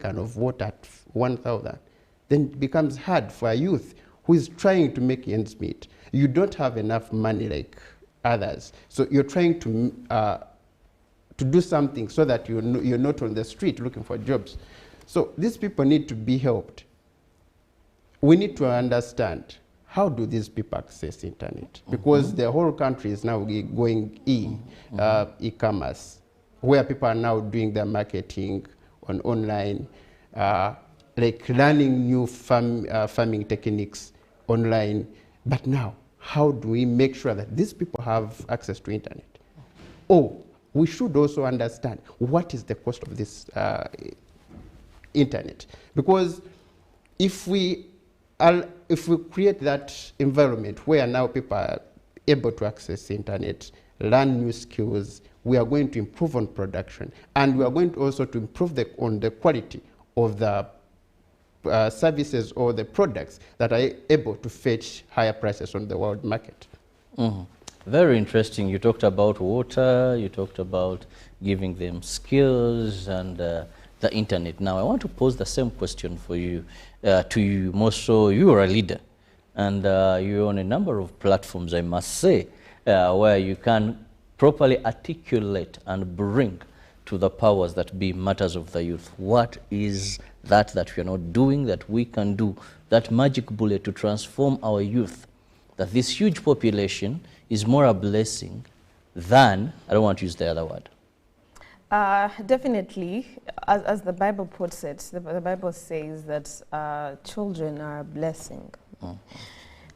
can of water at 1,000, then it becomes hard for a youth who is trying to make ends meet. You don't have enough money like others, so you're trying to do something so that you're not on the street looking for jobs. So these people need to be helped. We need to understand, how do these people access internet? Because the whole country is now going e-commerce, where people are now doing their marketing on online, like learning new farming techniques online. But now, how do we make sure that these people have access to internet? Oh, we should also understand what is the cost of this internet. Because if we create that environment where now people are able to access the internet, learn new skills, we are going to improve on production, and we are going to also to improve on the quality of the services or the products that are able to fetch higher prices on the world market. Very interesting. You talked about water, you talked about giving them skills and the internet. Now I want to pose the same question for you, to you. More so, you are a leader, and you're on a number of platforms, I must say, where you can properly articulate and bring to the powers that be matters of the youth. What is that we are not doing that we can do, that magic bullet to transform our youth, that this huge population is more a blessing than, I don't want to use the other word. Definitely, as the Bible puts it, the Bible says that children are a blessing.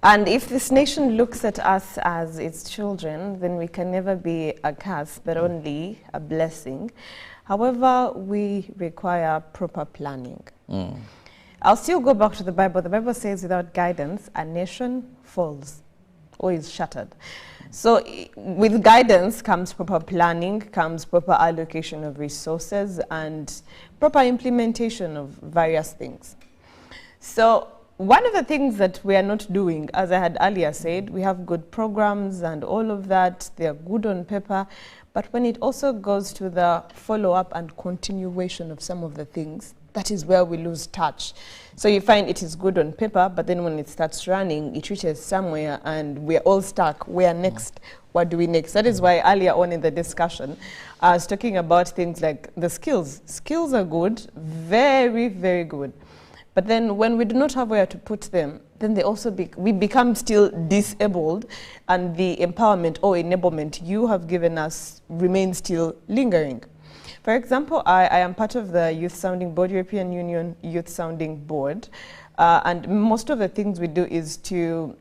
And if this nation looks at us as its children, then we can never be a curse, but only a blessing. However, we require proper planning. I'll still go back to the Bible. The Bible says without guidance, a nation falls or is shattered. So with guidance comes proper planning, comes proper allocation of resources, and proper implementation of various things. So one of the things that we are not doing, as I had earlier said, we have good programs and all of that, they are good on paper, but when it also goes to the follow-up and continuation of some of the things, that is where we lose touch. So you find it is good on paper, but then when it starts running, it reaches somewhere and we're all stuck. Where next? What do we next? That is why earlier on in the discussion, I was talking about things like the skills. Skills are good, very, very good. But then when we do not have where to put them, then they also we become still disabled, and the empowerment or enablement you have given us remains still lingering. For example, I am part of the Youth Sounding Board, European Union Youth Sounding Board, and most of the things we do is to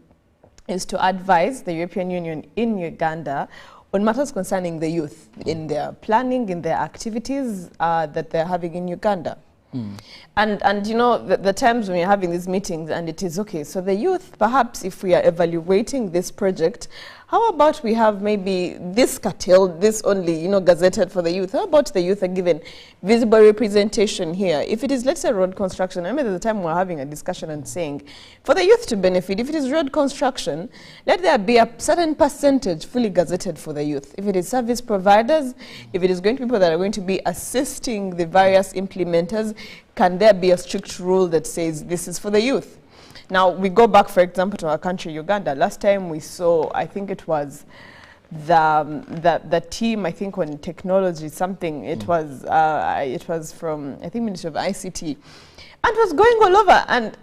advise the European Union in Uganda on matters concerning the youth in their planning, in their activities that they're having in Uganda. And you know, the times when we're having these meetings and it is okay, so the youth, perhaps if we are evaluating this project, how about we have maybe this curtailed, this only, you know, gazetted for the youth? How about the youth are given visible representation here? If it is, let's say, road construction, I remember there's a time we were having a discussion and saying, for the youth to benefit, if it is road construction, let there be a certain percentage fully gazetted for the youth. If it is service providers, if it is going to be people that are going to be assisting the various implementers, can there be a strict rule that says this is for the youth? Now, we go back, for example, to our country, Uganda. Last time we saw, I think it was the team, I think, on technology, something. It was from, I think, Ministry of ICT. And it was going all over. And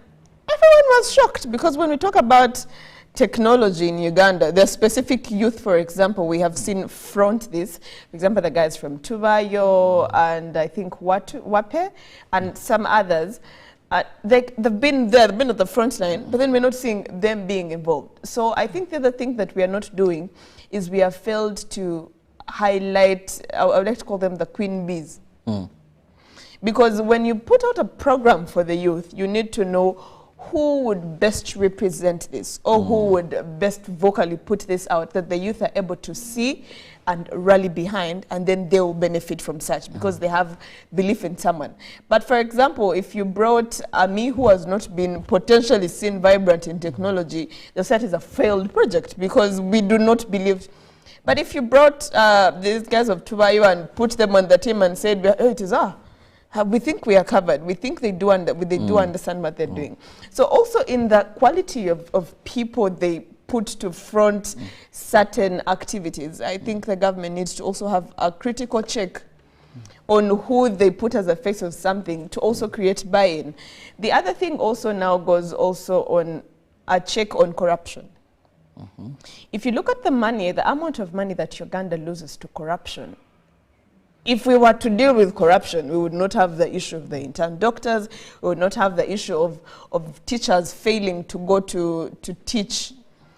everyone was shocked, because when we talk about technology in Uganda, the specific youth, for example, we have seen front this. For example, the guys from Tubayo and I think Wape and some others. They've been there, they've been at the front line, but then we're not seeing them being involved. So I think the other thing that we are not doing is we have failed to highlight, I would like to call them the queen bees. Because when you put out a program for the youth, you need to know who would best represent this, or who would best vocally put this out, that the youth are able to see and rally behind, and then they will benefit from such, because they have belief in someone. But for example, if you brought me, who has not been potentially seen vibrant in technology, they'll say it is a failed project, because we do not believe. But if you brought these guys of Tubayo and put them on the team and said, oh, it is we think we are covered. We think they do understand what they're doing. So also in the quality of people they put to front certain activities, I think the government needs to also have a critical check on who they put as a face of something to also create buy-in. The other thing also now goes also on a check on corruption. If you look at the money, the amount of money that Uganda loses to corruption, if we were to deal with corruption, we would not have the issue of the intern doctors, we would not have the issue of teachers failing to go to teach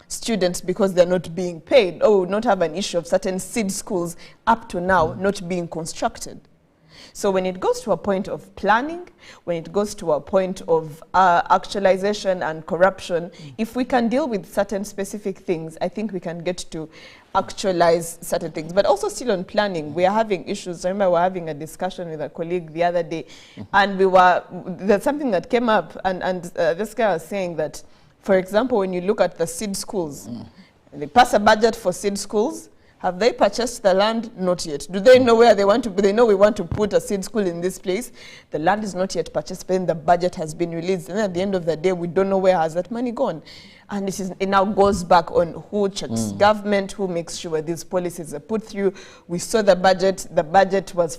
students because they're not being paid, or we would not have an issue of certain seed schools up to now not being constructed. So when it goes to a point of planning, when it goes to a point of actualization and corruption, if we can deal with certain specific things, I think we can get to actualize certain things. But also still on planning, we are having issues. I remember we were having a discussion with a colleague the other day, and there's something that came up, and this guy was saying that, for example, when you look at the seed schools, they pass a budget for seed schools. Have they purchased the land? Not yet. Do they know where they want to? They know we want to put a seed school in this place. The land is not yet purchased, but then the budget has been released. And at the end of the day, we don't know where has that money gone. And it now goes back on who checks government, who makes sure these policies are put through. We saw the budget. The budget was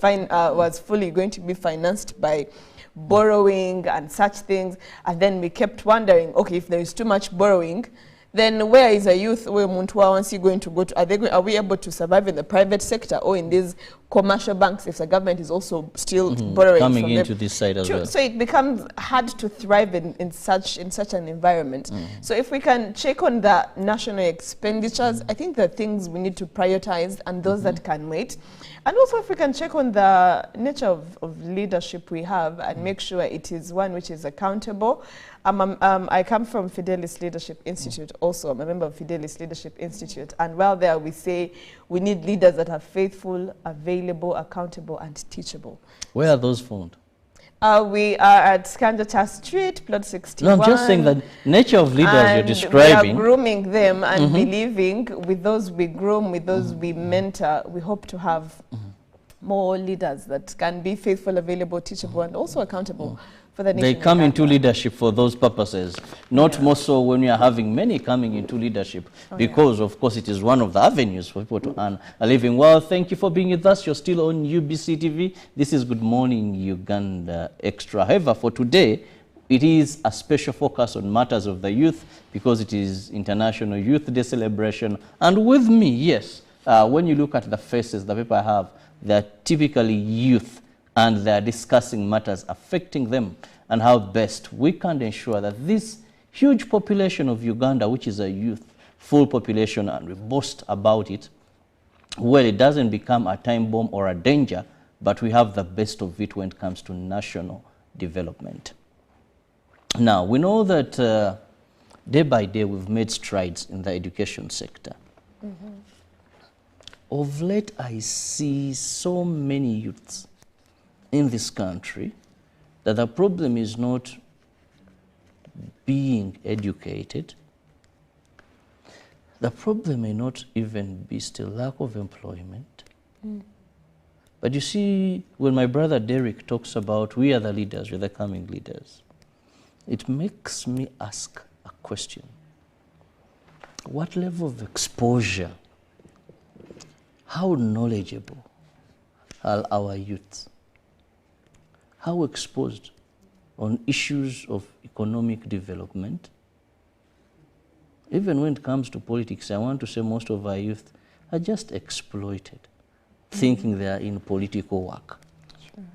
fully going to be financed by borrowing and such things. And then we kept wondering, okay, if there is too much borrowing, then where is a youth, where Muntua once going to go to? Are we able to survive in the private sector or in these commercial banks if the government is also still borrowing coming from into them? this side as well? So it becomes hard to thrive in such an environment. So if we can check on the national expenditures, I think the things we need to prioritize and those that can wait. And also if we can check on the nature of leadership we have and make sure it is one which is accountable. I come from Fidelis Leadership Institute also. I'm a member of Fidelis Leadership Institute. And while there we say we need leaders that are faithful, available, accountable, and teachable. Where are those found? We are at Skanjata Street, plot 61. No, I'm just saying that nature of leaders you're describing. We are grooming them and believing with those we groom, with those we mentor, we hope to have more leaders that can be faithful, available, teachable, and also accountable for the nation. They come into leadership for those purposes, not more so when we are having many coming into leadership, because of course it is one of the avenues for people to earn a living. Well, thank you for being with us. You're still on UBC TV. This is Good Morning Uganda Extra. However, for today, it is a special focus on matters of the youth because it is International Youth Day celebration. And with me, yes, when you look at the faces the people I have, they're typically youth, and they're discussing matters affecting them and how best we can ensure that this huge population of Uganda, which is a youthful population, and we boast about it, well, it doesn't become a time bomb or a danger, but we have the best of it when it comes to national development. Now, we know that day by day we've made strides in the education sector. Of late, I see so many youths in this country that the problem is not being educated. The problem may not even be still lack of employment. But you see, when my brother Derek talks about we are the leaders, we're the coming leaders, it makes me ask a question. What level of exposure, how knowledgeable are our youths? How exposed on issues of economic development? Even when it comes to politics, I want to say most of our youth are just exploited, thinking they are in political work.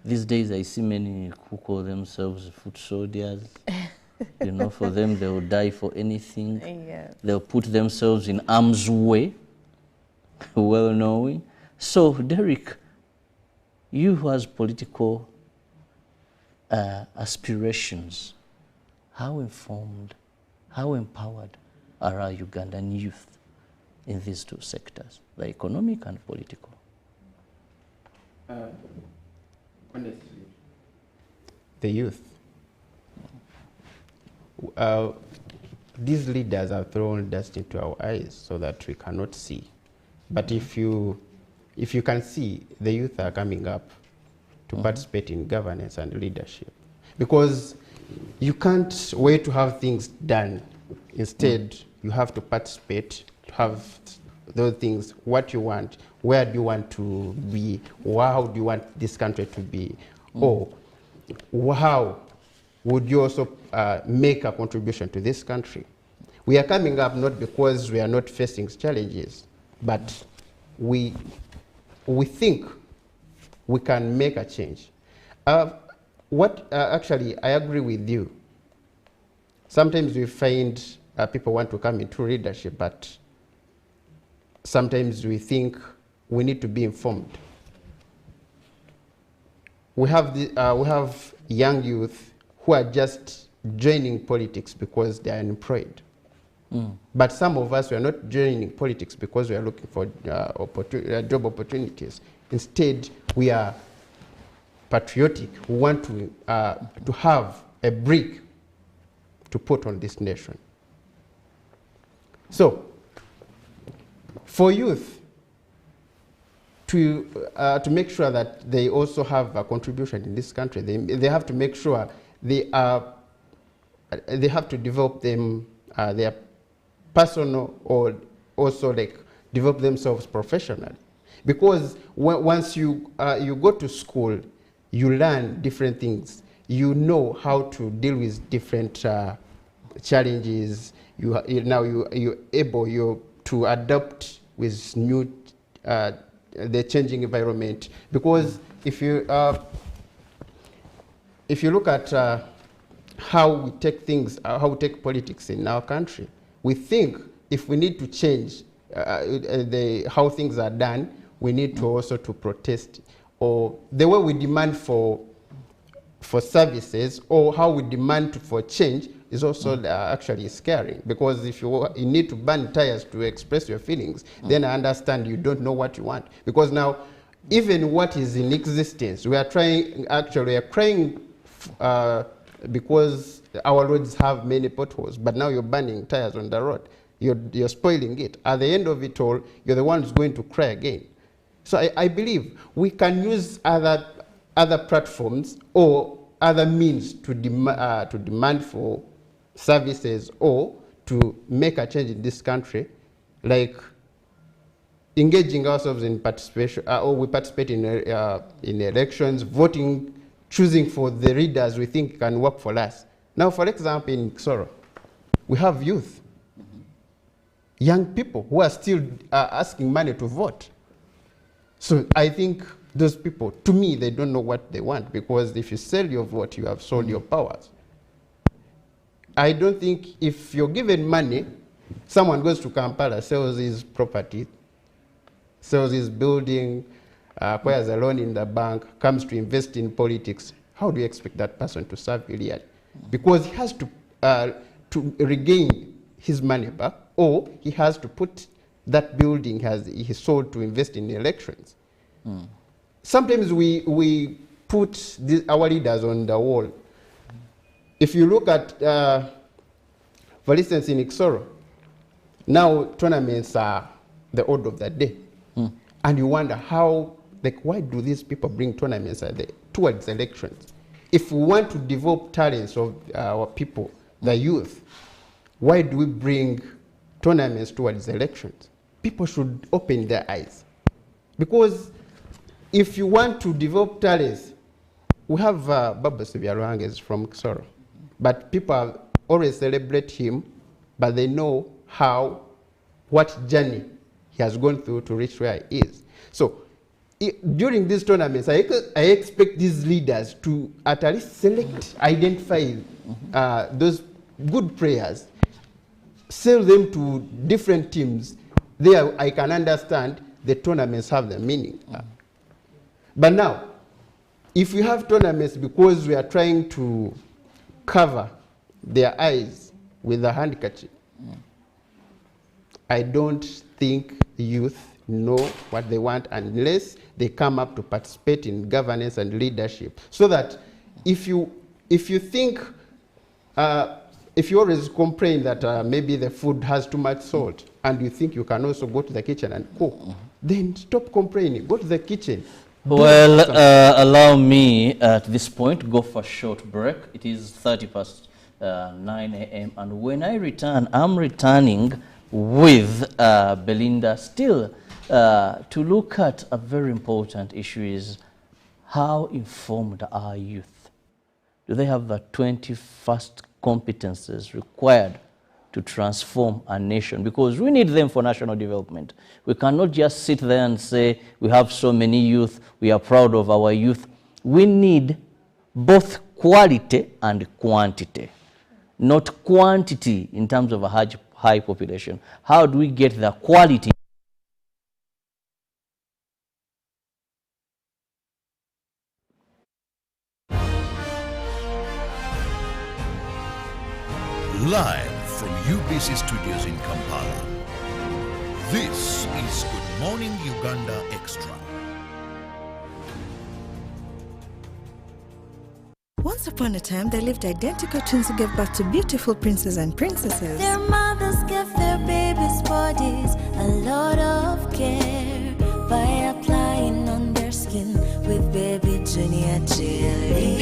These days I see many who call themselves foot soldiers. You know, for them they will die for anything. They'll put themselves in harm's way, well knowing. So Derek, you who has political aspirations, how informed, how empowered are our Ugandan youth in these two sectors, the economic and political? Honestly, the youth. These leaders have thrown dust into our eyes so that we cannot see. But if you can see, the youth are coming up. to participate in governance and leadership. Because you can't wait to have things done. Instead, you have to participate, to have those things, what you want, where do you want to be, how do you want this country to be, or how would you also make a contribution to this country. We are coming up not because we are not facing challenges, but we think we can make a change. Actually, I agree with you. Sometimes we find people want to come into leadership, but sometimes we think we need to be informed. We have young youth who are just joining politics because they are unemployed. But some of us, we are not joining politics because we are looking for job opportunities. Instead, we are patriotic. We want to have a brick to put on this nation. So, for youth to make sure that they also have a contribution in this country, they have to make sure they have to develop them their personal, or also like develop themselves professionally. Because once you go to school, you learn different things. You know how to deal with different challenges. You're able to adapt with new the changing environment. Because if you look at how we take things, how we take politics in our country, we think if we need to change how things are done, we need to also to protest, or the way we demand for services, or how we demand for change is also actually scary. Because if you need to burn tires to express your feelings, then I understand you don't know what you want. Because now, even what is in existence, we are crying because our roads have many potholes, but now you're burning tires on the road. You're spoiling it. At the end of it all, you're the one who's going to cry again. So I believe we can use other platforms or other means to demand for services, or to make a change in this country, like engaging ourselves in participation, or we participate in elections, voting, choosing for the leaders we think can work for us. Now, for example, in Kisoro, we have youth, young people who are still asking money to vote. So I think those people, to me, they don't know what they want, because if you sell your vote, you have sold your powers. I don't think if you're given money, someone goes to Kampala, sells his property, sells his building, acquires a loan in the bank, comes to invest in politics, how do you expect that person to serve you really? Because he has to regain his money back, or he has to put that building he sold to invest in elections. Sometimes we put our leaders on the wall. If you look at, for instance, in Kisoro, now tournaments are the order of the day. And you wonder why do these people bring tournaments towards elections? If we want to develop talents of our people, the youth, why do we bring tournaments towards elections? People should open their eyes. Because if you want to develop talents, we have Baba Sibyarwange from Kisoro, but people always celebrate him, but they know what journey he has gone through to reach where he is. So during these tournaments, I expect these leaders to at least identify those good players, sell them to different teams. There I can understand the tournaments have the meaning. But now, if we have tournaments because we are trying to cover their eyes with a handkerchief, I don't think youth know what they want unless they come up to participate in governance and leadership. So that if you think, if you always complain that maybe the food has too much salt, and you think you can also go to the kitchen and cook, then stop complaining. Go to the kitchen, Well, allow me at this point go for a short break. It is 30 past 9 a.m. and when I return, I'm returning with Belinda still to look at a very important issue is how informed are youth? Do they have the 21st competences required to transform a nation? Because we need them for national development. We cannot just sit there and say we have so many youth, we are proud of our youth. We need both quality and quantity, not quantity in terms of a high population. How do we get the quality? Live from UBC Studios in Kampala, this is Good Morning Uganda Extra. Once upon a time, there lived identical twins who gave birth to beautiful princes and princesses. Their mothers gave their babies' bodies a lot of care by applying on their skin with baby Junior jelly.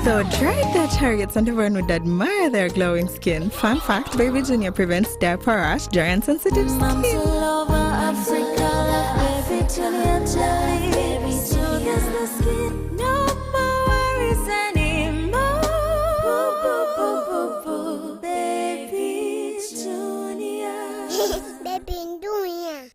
So dried their targets and everyone would admire their glowing skin. Fun fact, baby Junior prevents diaper rash, dry and sensitive skin. Moms all over Africa love baby Junior jelly. Baby Junior's the skin. No more worries anymore. Boo, boo, boo, boo, boo. Baby Junior. Baby Junior.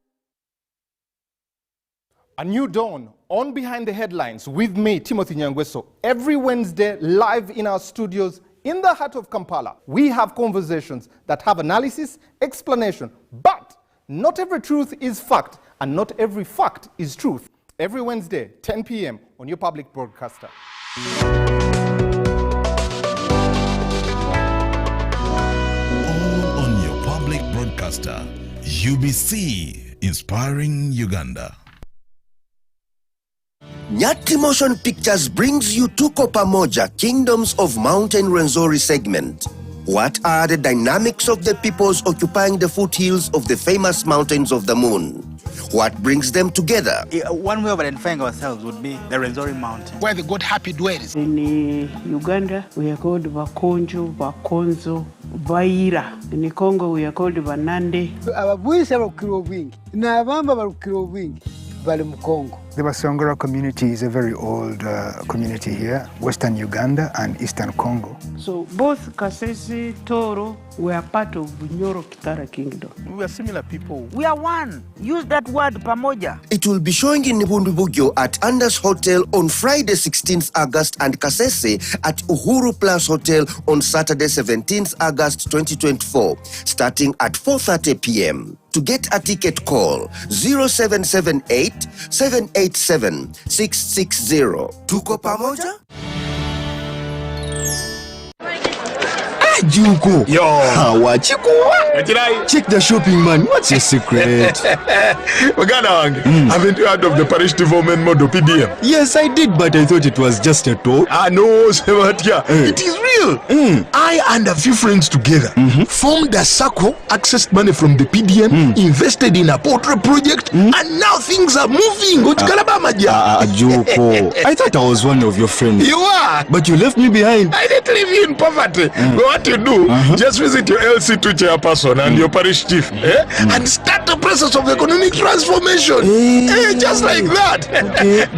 A new dawn on Behind the Headlines with me, Timothy Nyangweso. Every Wednesday, live in our studios in the heart of Kampala. We have conversations that have analysis, explanation, but not every truth is fact, and not every fact is truth. Every Wednesday, 10 p.m. on your public broadcaster. All on your public broadcaster, UBC, inspiring Uganda. Nyati Motion Pictures brings you Tuko Pamoja, Kingdoms of Mountain Rwenzori segment. What are the dynamics of the peoples occupying the foothills of the famous mountains of the moon? What brings them together? One way of identifying ourselves would be the Rwenzori Mountain, where the god happy dwells. In Uganda, we are called Bakonjo, Bakonzo, Baira. In Congo, we are called Banande. Ababuisa barukiro bwingi, n'abamba barukiro bwingi, bali mu Congo. The Basongora community is a very old community here, Western Uganda and Eastern Congo. So both Kasese, Toro were part of Bunyoro Kitara Kingdom. We are similar people. We are one. Use that word, Pamoja. It will be showing in Nibundubugyo at Anders Hotel on Friday 16th August and Kasese at Uhuru Plus Hotel on Saturday 17th August 2024, starting at 4:30 p.m. To get a ticket, call 0778 787 660. Tuko Pamoja? Juko. Yo. Check the shopping, man. What's your secret? Haven't you heard of the Parish development model PDM? Yes, I did, but I thought it was just a talk. No, it is real. I and a few friends together formed a circle, accessed money from the PDM, invested in a portrait project, and now things are moving. Juko. I thought I was one of your friends. You are. But you left me behind. I didn't leave you in poverty. What you do, just visit your LC2 chairperson and your parish chief and start the process of economic transformation. Just like that.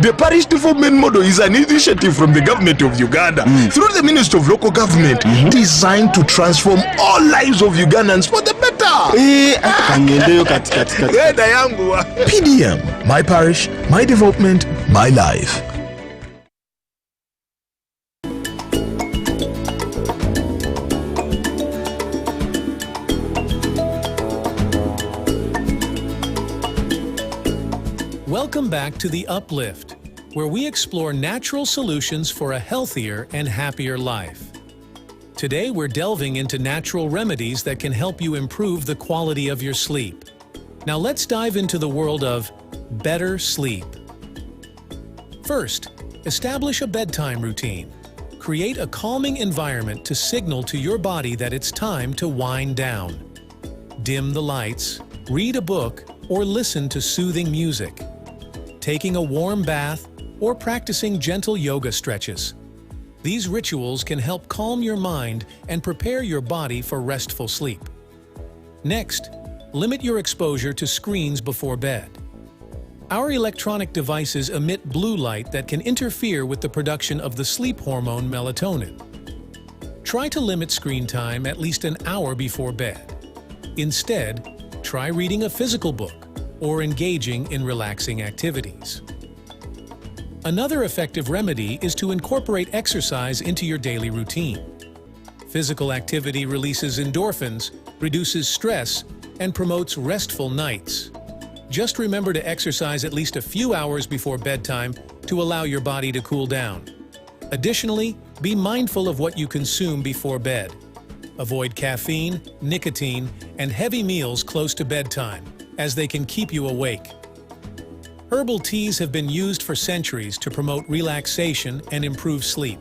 The Parish development model is an initiative from the government of Uganda through the Ministry of Local Government designed to transform all lives of Ugandans for the better. PDM, my parish, my development, my life. Welcome back to The Uplift, where we explore natural solutions for a healthier and happier life. Today we're delving into natural remedies that can help you improve the quality of your sleep. Now let's dive into the world of better sleep. First, establish a bedtime routine. Create a calming environment to signal to your body that it's time to wind down. Dim the lights, read a book, or listen to soothing music. taking a warm bath, or practicing gentle yoga stretches. These rituals can help calm your mind and prepare your body for restful sleep. Next, limit your exposure to screens before bed. Our electronic devices emit blue light that can interfere with the production of the sleep hormone melatonin. Try to limit screen time at least an hour before bed. Instead, try reading a physical book or engaging in relaxing activities. Another effective remedy is to incorporate exercise into your daily routine. Physical activity releases endorphins, reduces stress, and promotes restful nights. Just remember to exercise at least a few hours before bedtime to allow your body to cool down. Additionally, be mindful of what you consume before bed. Avoid caffeine, nicotine, and heavy meals close to bedtime, as they can keep you awake. Herbal teas have been used for centuries to promote relaxation and improve sleep.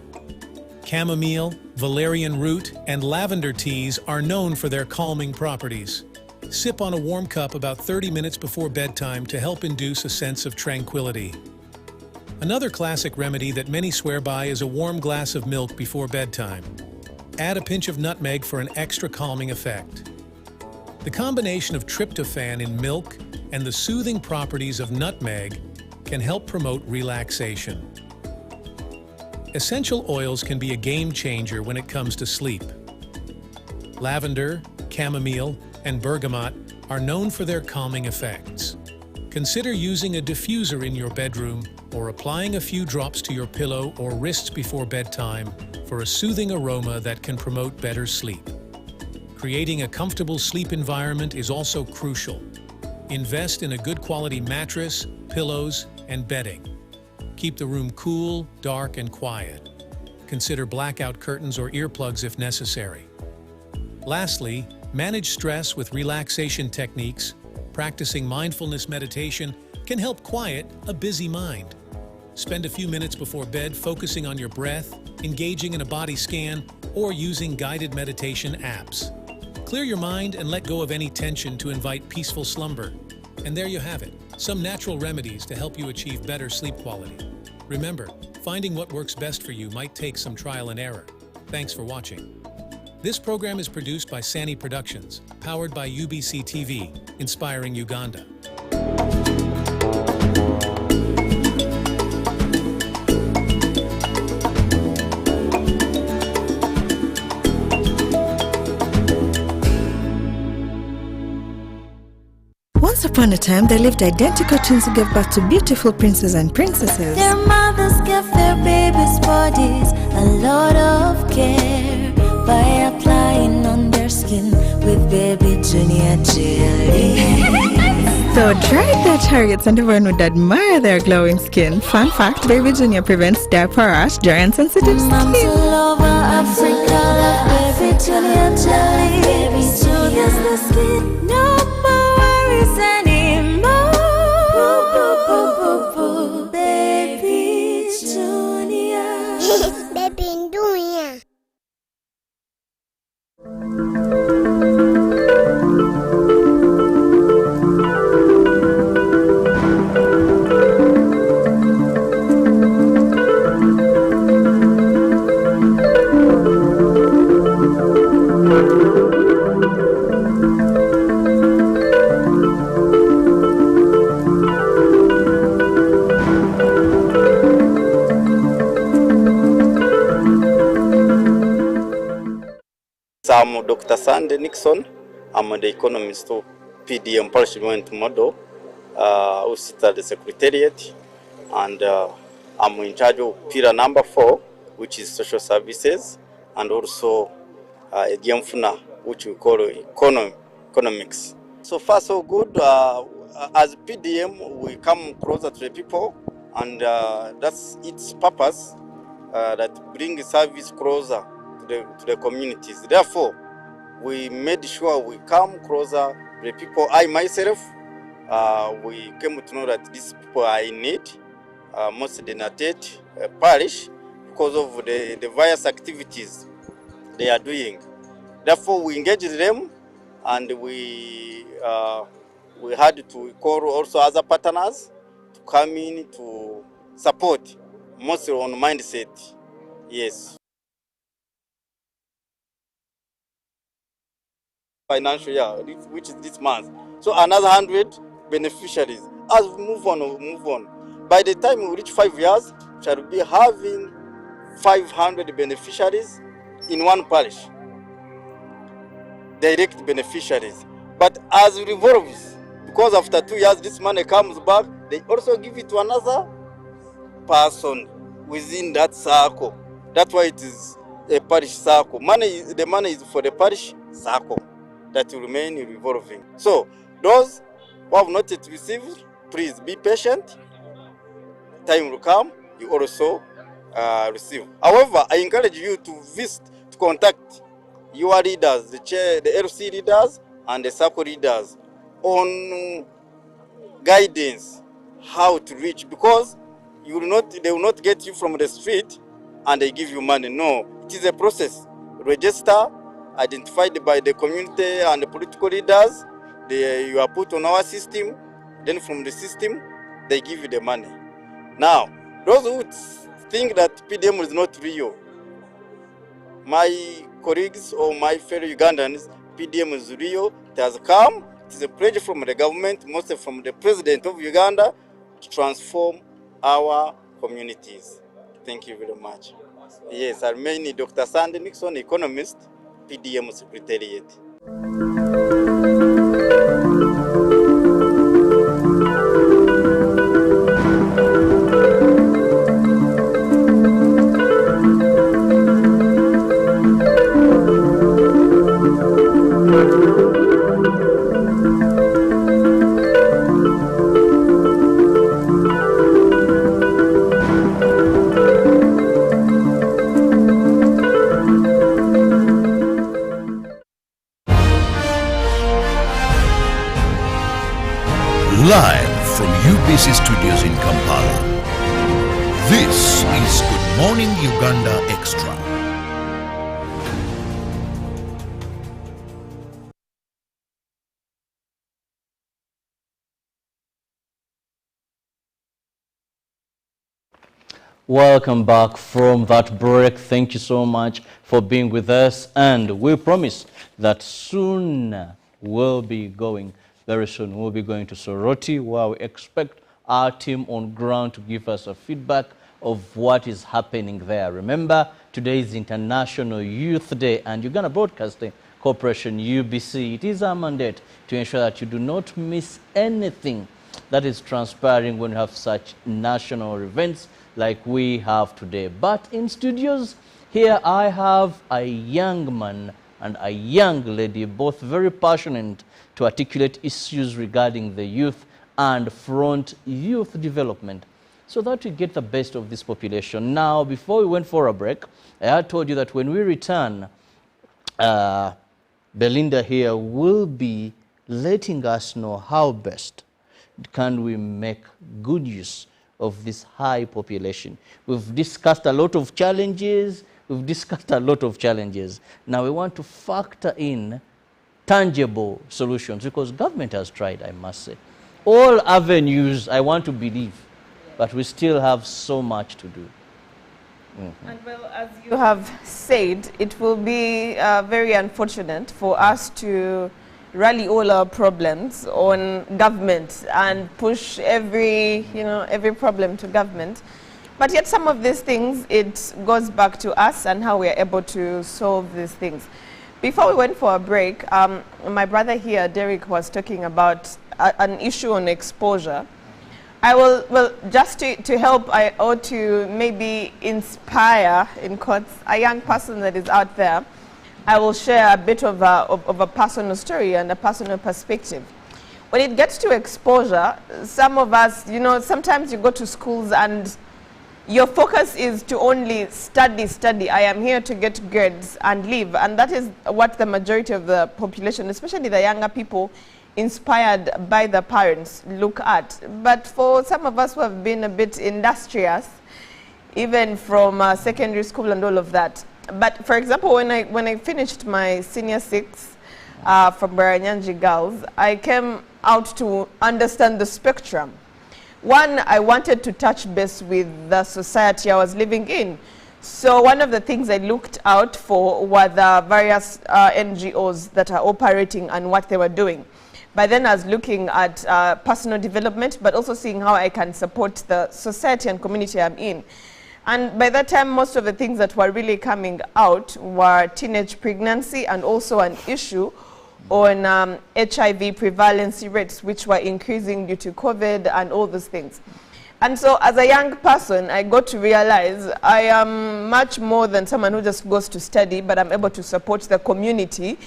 Chamomile, valerian root, and lavender teas are known for their calming properties. Sip on a warm cup about 30 minutes before bedtime to help induce a sense of tranquility. Another classic remedy that many swear by is a warm glass of milk before bedtime. Add a pinch of nutmeg for an extra calming effect. The combination of tryptophan in milk and the soothing properties of nutmeg can help promote relaxation. Essential oils can be a game changer when it comes to sleep. Lavender, chamomile, and bergamot are known for their calming effects. Consider using a diffuser in your bedroom or applying a few drops to your pillow or wrists before bedtime for a soothing aroma that can promote better sleep. Creating a comfortable sleep environment is also crucial. Invest in a good quality mattress, pillows, and bedding. Keep the room cool, dark, and quiet. Consider blackout curtains or earplugs if necessary. Lastly, manage stress with relaxation techniques. Practicing mindfulness meditation can help quiet a busy mind. Spend a few minutes before bed focusing on your breath, engaging in a body scan, or using guided meditation apps. Clear your mind and let go of any tension to invite peaceful slumber. And there you have it, some natural remedies to help you achieve better sleep quality. Remember, finding what works best for you might take some trial and error. Thanks for watching. This program is produced by Sani Productions, powered by UBC TV, inspiring Uganda. Once upon a time, there lived identical twins who gave birth to beautiful princes and princesses. Their mothers gave their babies' bodies a lot of care by applying on their skin with baby junior jelly. Though dried their chariots and everyone would admire their glowing skin. Fun fact, baby junior prevents diaper rash, dry and sensitive skin. Moms all over Africa love baby junior jelly. Baby soothes the skin. No more worries anymore. Boo, boo, boo, boo, boo. Baby junior. Baby junior. I'm Dr. Sandy Nixon. I'm the economist of PDM Parish model, who sits at the Secretariat, and I'm in charge of pillar number 4, which is social services, and also Ediamfuna, which we call economics. So far, so good. As PDM, we come closer to the people, and that's its purpose, that bring service closer to the communities. Therefore, we made sure we come closer to the people. I myself, we came to know that these people are in need, mostly in Atet Parish, because of the various activities they are doing. Therefore, we engaged them, and we had to call also other partners to come in to support, mostly on mindset. Yes. Financial year, which is this month. So another 100 beneficiaries. As we move on. By the time we reach 5 years, we shall be having 500 beneficiaries in one parish. Direct beneficiaries. But as it revolves, because after 2 years this money comes back, they also give it to another person within that circle. That's why it is a parish circle. The money is for the parish circle that will remain revolving. So those who have not yet received, please be patient. Time will come, you also receive. However, I encourage you to contact your leaders, the LC leaders and the circle leaders on guidance how to reach, because they will not get you from the street and they give you money. No, it is a process. Register, identified by the community and the political leaders. You are put on our system. Then from the system, they give you the money. Now, those who think that PDM is not real, my colleagues or my fellow Ugandans, PDM is real. It has come. It is a pledge from the government, mostly from the President of Uganda, to transform our communities. Thank you very much. Yes, I remain Dr. Sandy Nixon, economist, PDM Secretariat. Live from UBC Studios in Kampala, this is Good Morning Uganda Extra. Welcome back from that break. Thank you so much for being with us, and we promise that soon we'll be going. Very soon we'll be going to Soroti, where we expect our team on ground to give us a feedback of what is happening there. Remember, today is International Youth Day, and Uganda Broadcasting Corporation, UBC, it is our mandate to ensure that you do not miss anything that is transpiring when you have such national events like we have today. But in studios here, I have a young man and a young lady, both very passionate to articulate issues regarding the youth and front youth development, so that we get the best of this population. Now, before we went for a break, I had told you that when we return, Belinda here will be letting us know how best can we make good use of this high population. We've discussed a lot of challenges. Now we want to factor in tangible solutions, because government has tried, I must say. All avenues, I want to believe, but we still have so much to do. And well, as you have said, it will be very unfortunate for us to rally all our problems on government and push every problem to government. But yet some of these things, it goes back to us and how we are able to solve these things. Before we went for a break, my brother here, Derek, was talking about an issue on exposure. I will, well, just to help, I ought to maybe inspire, in quotes, a young person that is out there. I will share a bit of a personal story and a personal perspective. When it gets to exposure, some of us, sometimes you go to schools and your focus is to only study. I am here to get grades and leave. And that is what the majority of the population, especially the younger people, inspired by the parents, look at. But for some of us who have been a bit industrious, even from secondary school and all of that. But for example, when I finished my senior 6 from Baranyanji Girls, I came out to understand the spectrum. One, I wanted to touch base with the society I was living in. So one of the things I looked out for were the various NGOs that are operating and what they were doing. By then I was looking at personal development, but also seeing how I can support the society and community I'm in. And by that time, most of the things that were really coming out were teenage pregnancy and also an issue on HIV prevalency rates, which were increasing due to COVID and all those things. And so as a young person, I got to realize I am much more than someone who just goes to study, but I'm able to support the community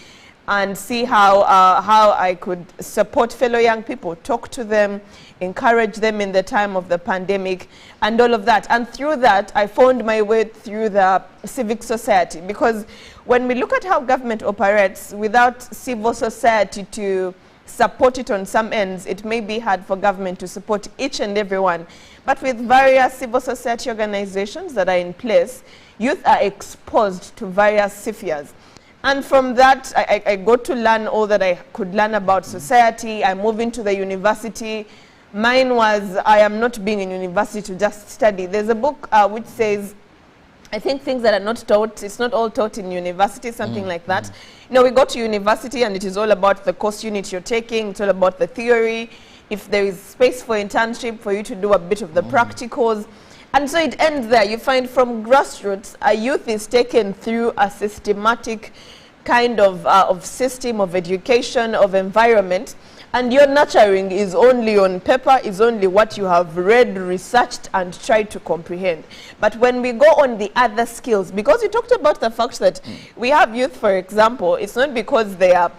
and see how I could support fellow young people, talk to them, encourage them in the time of the pandemic and all of that. And through that, I found my way through the civic society, because when we look at how government operates, without civil society to support it on some ends, it may be hard for government to support each and everyone. But with various civil society organizations that are in place, youth are exposed to various spheres. And from that, I got to learn all that I could learn about society. I moved into the university. Mine was, I am not being in university to just study. There's a book which says, I think things that are not taught, it's not all taught in university, something like that. You know, we go to university and it is all about the course unit you're taking, it's all about the theory. If there is space for internship, for you to do a bit of the practicals. And so it ends there. You find from grassroots, a youth is taken through a systematic kind of system of education, of environment. And your nurturing is only on paper, is only what you have read, researched, and tried to comprehend. But when we go on the other skills, because you talked about the fact that we have youth, for example, it's not because they are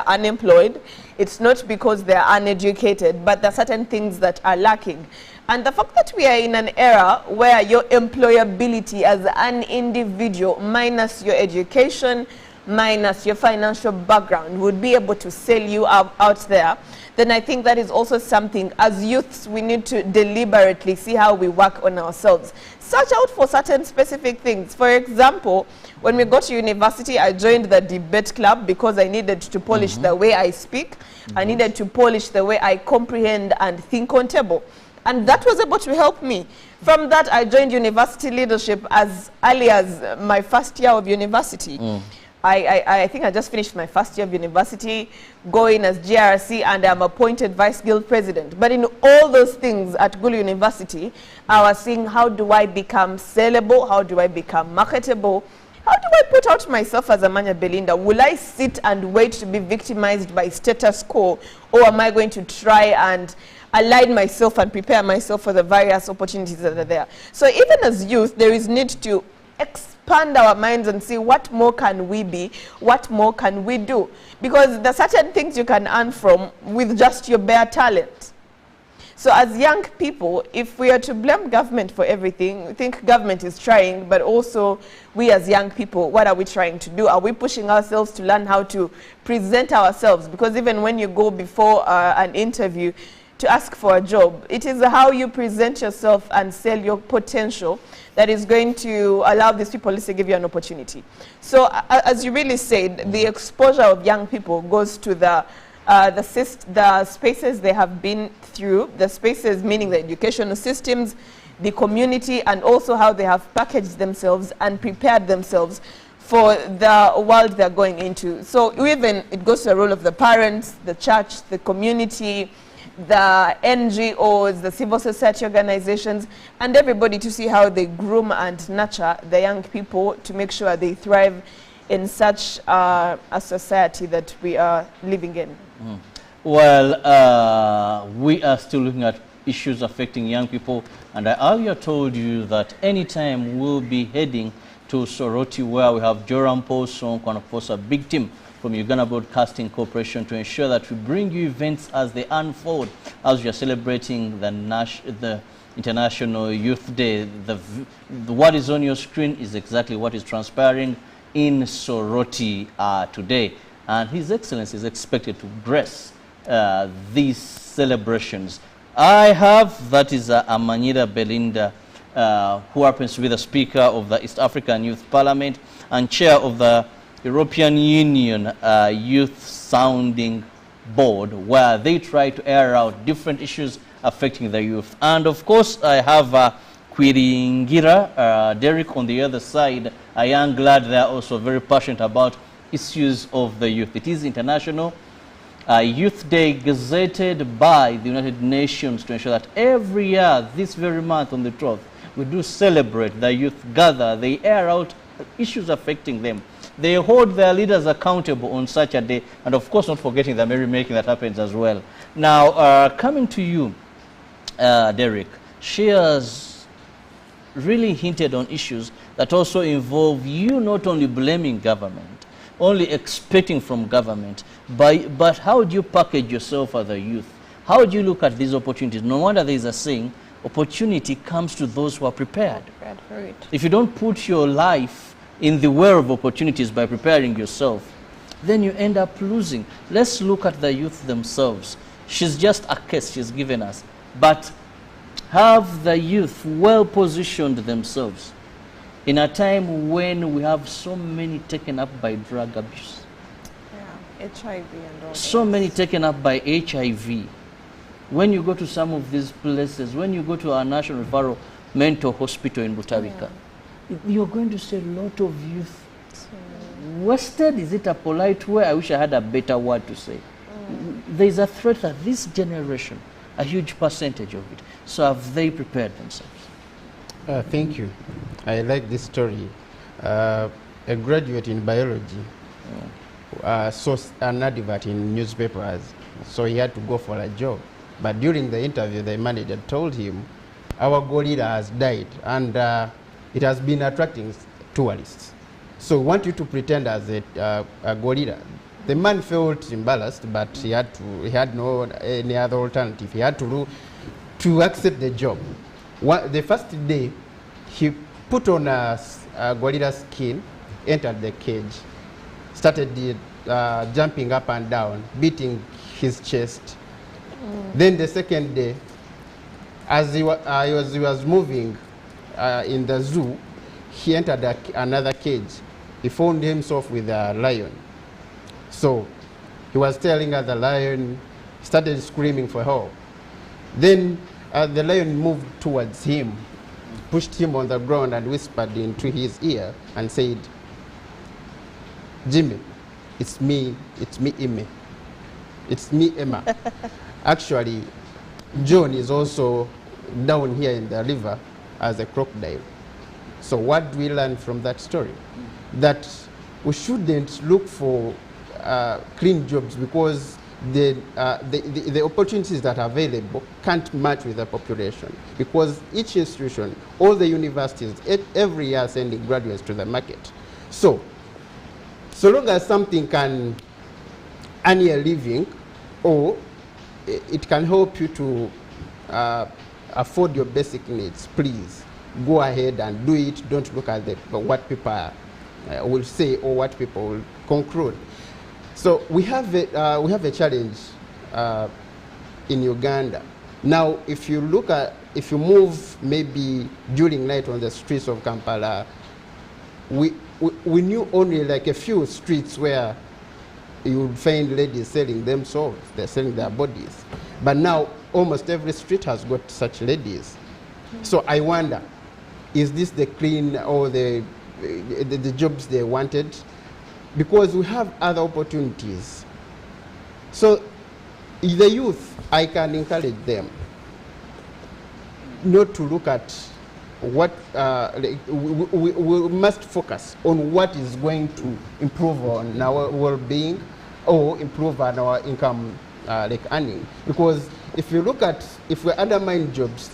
unemployed, it's not because they are uneducated, but there are certain things that are lacking. And the fact that we are in an era where your employability as an individual, minus your education, minus your financial background, would be able to sell you out there, then I think that is also something as youths we need to deliberately see how we work on ourselves. Search out for certain specific things. For example, when we got to university, I joined the debate club because I needed to polish the way I speak. I needed to polish the way I comprehend and think on table. And that was able to help me. From that, I joined university leadership as early as my first year of university. I think I just finished my first year of university, going as GRC, and I'm appointed Vice Guild President. But in all those things at Gulu University, I was seeing, how do I become sellable? How do I become marketable? How do I put out myself as Amanya Belinda? Will I sit and wait to be victimized by status quo? Or am I going to try and align myself and prepare myself for the various opportunities that are there? So even as youth, there is need to expand our minds and see what more can we be, what more can we do, because there are certain things you can earn from with just your bare talent. So as young people, if we are to blame government for everything, I think government is trying, but also we as young people, what are we trying to do? Are we pushing ourselves to learn how to present ourselves? Because even when you go before an interview to ask for a job, it is how you present yourself and sell your potential that is going to allow these people to give you an opportunity. So as you really said, the exposure of young people goes to the spaces they have been through, the spaces meaning the educational systems, the community, and also how they have packaged themselves and prepared themselves for the world they're going into. So even it goes to the role of the parents, the church, the community, the NGOs, the civil society organizations, and everybody to see how they groom and nurture the young people to make sure they thrive in such a society that we are living in. Well, we are still looking at issues affecting young people, and I earlier told you that anytime we'll be heading to Soroti, where we have Joram Posong, and of course a big team from Uganda Broadcasting Corporation to ensure that we bring you events as they unfold, as we are celebrating the International Youth Day. What is on your screen is exactly what is transpiring in Soroti today. And His Excellency is expected to grace these celebrations. I have, that is Amanyira Belinda, who happens to be the Speaker of the East African Youth Parliament and Chair of the European Union Youth Sounding Board, where they try to air out different issues affecting the youth. And of course, I have Kwiringira, Derek on the other side, a young lad there also very passionate about issues of the youth. It is International Youth Day gazetted by the United Nations to ensure that every year, this very month on the 12th, we do celebrate the youth gather, they air out issues affecting them. They hold their leaders accountable on such a day, and of course not forgetting the merrymaking that happens as well. Now, coming to you, Derek, she has really hinted on issues that also involve you not only blaming government, only expecting from government, but how do you package yourself as a youth? How do you look at these opportunities? No wonder there is a saying, opportunity comes to those who are prepared. For it. If you don't put your life in the way of opportunities by preparing yourself, then you end up losing. Let's look at the youth themselves. She's just a case she's given us. But have the youth well positioned themselves in a time when we have so many taken up by drug abuse? Yeah, HIV and all So that. many taken up by HIV. When you go to some of these places, when you go to our National Referral Mental Hospital in Butabika, you're going to see a lot of youth wasted. Is it a polite way? I wish I had a better word to say. There is a threat that this generation, a huge percentage of it, so have they prepared themselves? Thank you. I like this story. A graduate in biology saw an advert in newspapers, so he had to go for a job. But during the interview, the manager told him, our gorilla has died, and it has been attracting tourists. So we want you to pretend as a gorilla. The man felt embarrassed, but he had no any other alternative. He had to accept the job. The first day, he put on a gorilla skin, entered the cage, started jumping up and down, beating his chest. Then the second day, as he was moving in the zoo, he entered another cage. He found himself with a lion. So he was staring at the lion, started screaming for help. Then the lion moved towards him, pushed him on the ground and whispered into his ear and said, Jimmy, it's me, Emma. It's me, Emma. Actually, John is also down here in the river as a crocodile. So what do we learn from that story? That we shouldn't look for clean jobs because the opportunities that are available can't match with the population, because each institution, all the universities, every year sending graduates to the market. So long as something can earn a living, or it can help you to afford your basic needs, please go ahead and do it. Don't look at what people will say or what people will conclude. So we have a challenge in Uganda. Now, if you move maybe during night on the streets of Kampala, we knew only like a few streets where you would find ladies selling themselves, they're selling their bodies. But now almost every street has got such ladies. So I wonder, is this the clean or the jobs they wanted? Because we have other opportunities. So the youth, I can encourage them not to look at what we must focus on what is going to improve on our well-being or improve on our income earning. Because if we undermine jobs,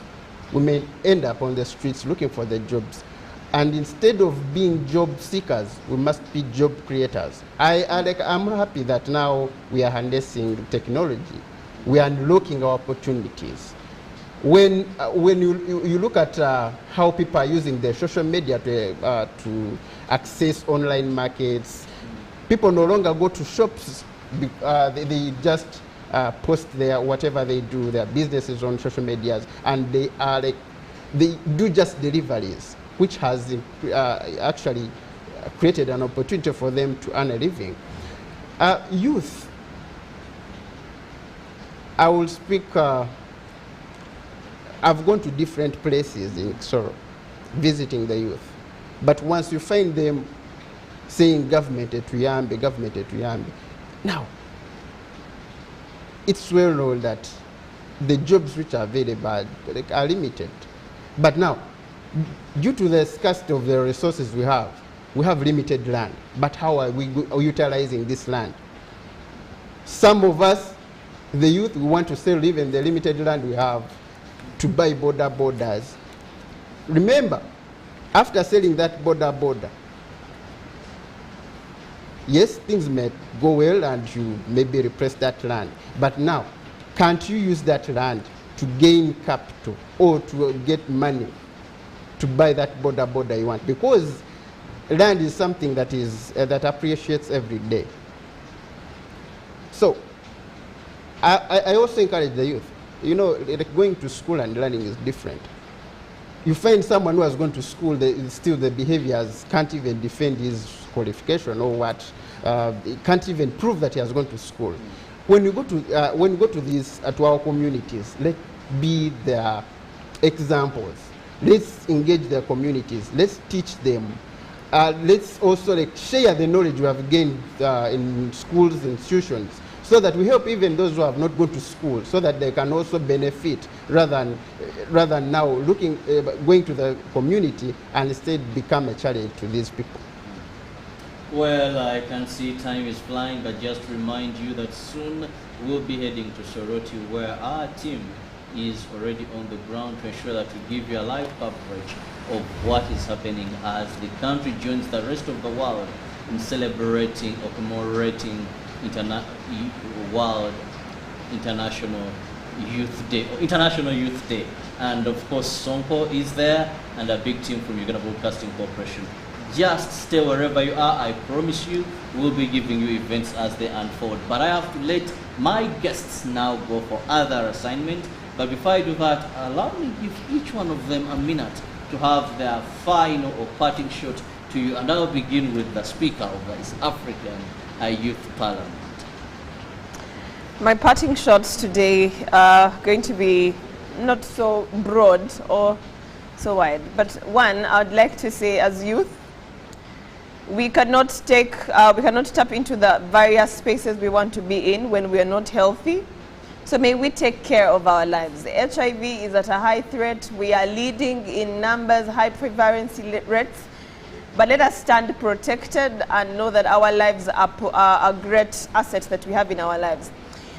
we may end up on the streets looking for the jobs. And instead of being job seekers, we must be job creators. I'm happy that now we are harnessing technology. We are unlocking our opportunities. When you look at how people are using the social media to access online markets, people no longer go to shops. They just post whatever they do, their businesses on social medias, and they do just deliveries, which has actually created an opportunity for them to earn a living. Youth, I will speak I've gone to different places in Kisoro, visiting the youth. But once you find them saying government etuyambe, government etuyambe, now, it's well known that the jobs which are available are limited. But now, due to the scarcity of the resources we have limited land. But how are we utilizing this land? Some of us, the youth, we want to sell even the limited land we have to buy borders. Remember, after selling that border, yes, things may go well and you maybe replace that land. But now, can't you use that land to gain capital or to get money to buy that border you want? Because land is something that that appreciates every day. So, I also encourage the youth. You know, like going to school and learning is different. You find someone who has gone to school, still the behaviors can't even defend his qualification or what. He can't even prove that he has gone to school. When you go to these to our communities, let's be their examples. Let's engage their communities. Let's teach them. Let's also share the knowledge we have gained in schools, institutions, so that we help even those who have not gone to school, so that they can also benefit rather than now going to the community and instead become a challenge to these people. Well, I can see time is flying, but just remind you that soon we'll be heading to Soroti, where our team is already on the ground to ensure that we give you a live coverage of what is happening as the country joins the rest of the world in celebrating or commemorating World International Youth Day, And of course, Sonko is there and a big team from Uganda Broadcasting Corporation. Just stay wherever you are. I promise you, we'll be giving you events as they unfold. But I have to let my guests now go for other assignment. But before I do that, allow me to give each one of them a minute to have their final or parting shot to you. And I'll begin with the Speaker of the East African Youth Parliament. My parting shots today are going to be not so broad or so wide. But one, I'd like to say as youth, we cannot tap into the various spaces we want to be in when we are not healthy. So may we take care of our lives. HIV is at a high threat. We are leading in numbers, high prevalence rates. But let us stand protected and know that our lives are a great asset that we have in our lives.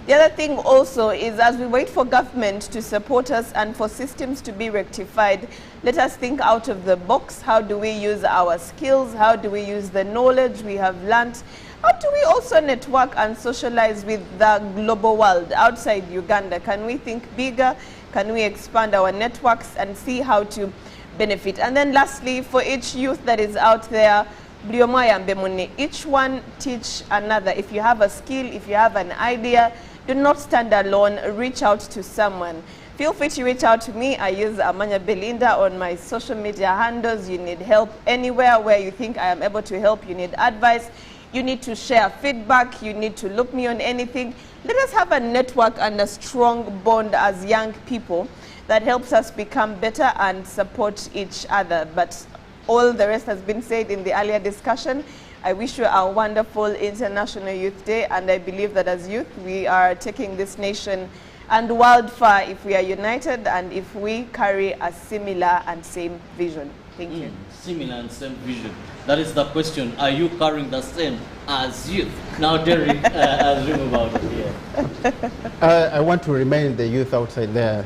The other thing also is, as we wait for government to support us and for systems to be rectified, let us think out of the box. How do we use our skills? How do we use the knowledge we have learned? How do we also network and socialize with the global world outside Uganda? Can we think bigger? Can we expand our networks and see how to benefit? And then lastly, for each youth that is out there, each one teach another. If you have a skill, if you have an idea, do not stand alone. Reach out to someone. Feel free to reach out to me. I use Amanya Belinda on my social media handles. You need help anywhere where you think I am able to help. You need advice. You need to share feedback. You need to look me on anything. Let us have a network and a strong bond as young people that helps us become better and support each other. But all the rest has been said in the earlier discussion. I wish you a wonderful International Youth Day, and I believe that as youth, we are taking this nation and world far if we are united and if we carry a similar and same vision. Thank you. Similar and same vision. That is the question. Are you carrying the same as youth? Now, Derek, assume about it here. I want to remind the youth outside there,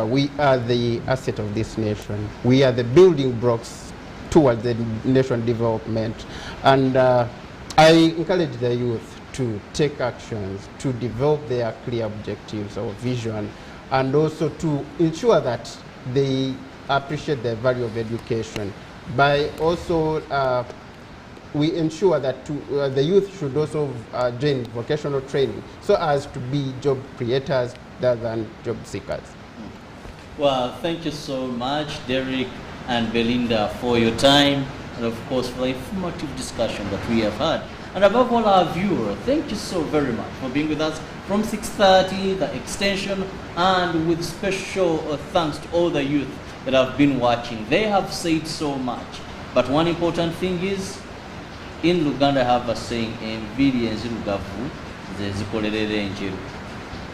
we are the asset of this nation. We are the building blocks towards the nation development. And I encourage the youth to take actions, to develop their clear objectives or vision, and also to ensure that they appreciate the value of education. By also, we ensure that the youth should also join vocational training so as to be job creators rather than job seekers. Well, thank you so much, Derek and Belinda, for your time and of course for the informative discussion that we have had. And above all, our viewer, thank you so very much for being with us from 6:30, the extension, and with special thanks to all the youth that have been watching. They have said so much. But one important thing is, in Luganda, I have a saying,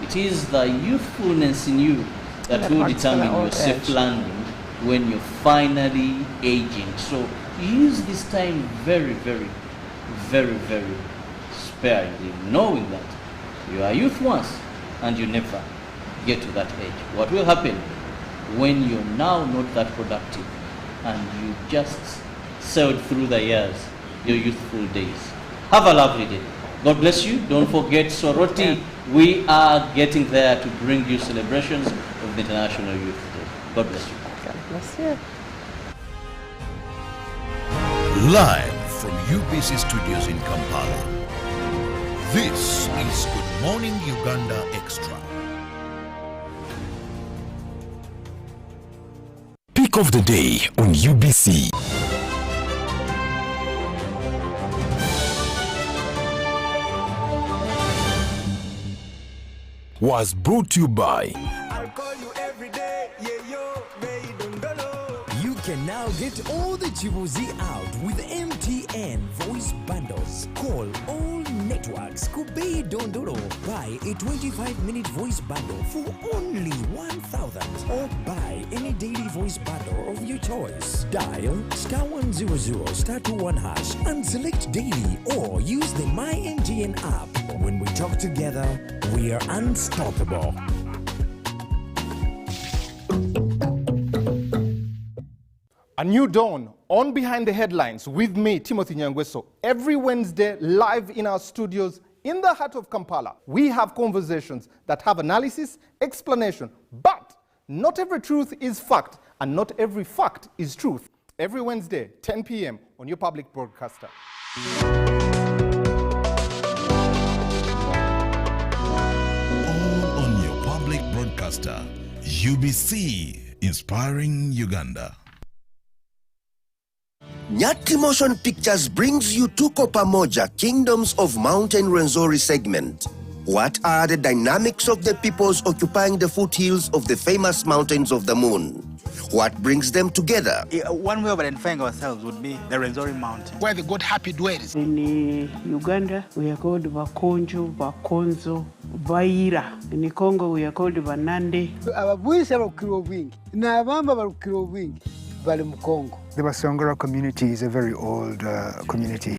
it is the youthfulness in you that will determine your safe landing when you're finally aging. So use this time very, very, very, very sparingly, knowing that you are youth once and you never get to that age. What will happen when you're now not that productive and you just sailed through the years, your youthful days? Have a lovely day. God bless you. Don't forget Soroti. We are getting there to bring you celebrations of the International Youth Day. God bless you. God bless you. Live from UBC Studios in Kampala, this is Good Morning Uganda Extra. Pick of the day on UBC. Was brought to you by You can now get all the Chibuzi out with MTN voice bundles. Call all networks. Kubei Dondoro. Buy a 25-minute voice bundle for only 1,000 or buy any daily voice bundle of your choice. Dial *100 *21# and select daily or use the My MTN app. When we talk together, we are unstoppable. A new dawn on Behind the Headlines with me, Timothy Nyangweso. Every Wednesday, live in our studios in the heart of Kampala. We have conversations that have analysis, explanation, but not every truth is fact, and not every fact is truth. Every Wednesday, 10 p.m. on your public broadcaster. All on your public broadcaster, UBC, inspiring Uganda. Nyati Motion Pictures brings you Tuko Pamoja, Kingdoms of Mountain Rwenzori segment. What are the dynamics of the peoples occupying the foothills of the famous mountains of the moon? What brings them together? One way of identifying ourselves would be the Rwenzori Mountain, where the god happy dwells. In Uganda, we are called Bakonjo, Bakonzo, Baira. In Congo, we are called Banande. Ababuisa barukiro wingi. Na abamba barukiro wingi. Bali mu Congo. The Basongora community is a very old community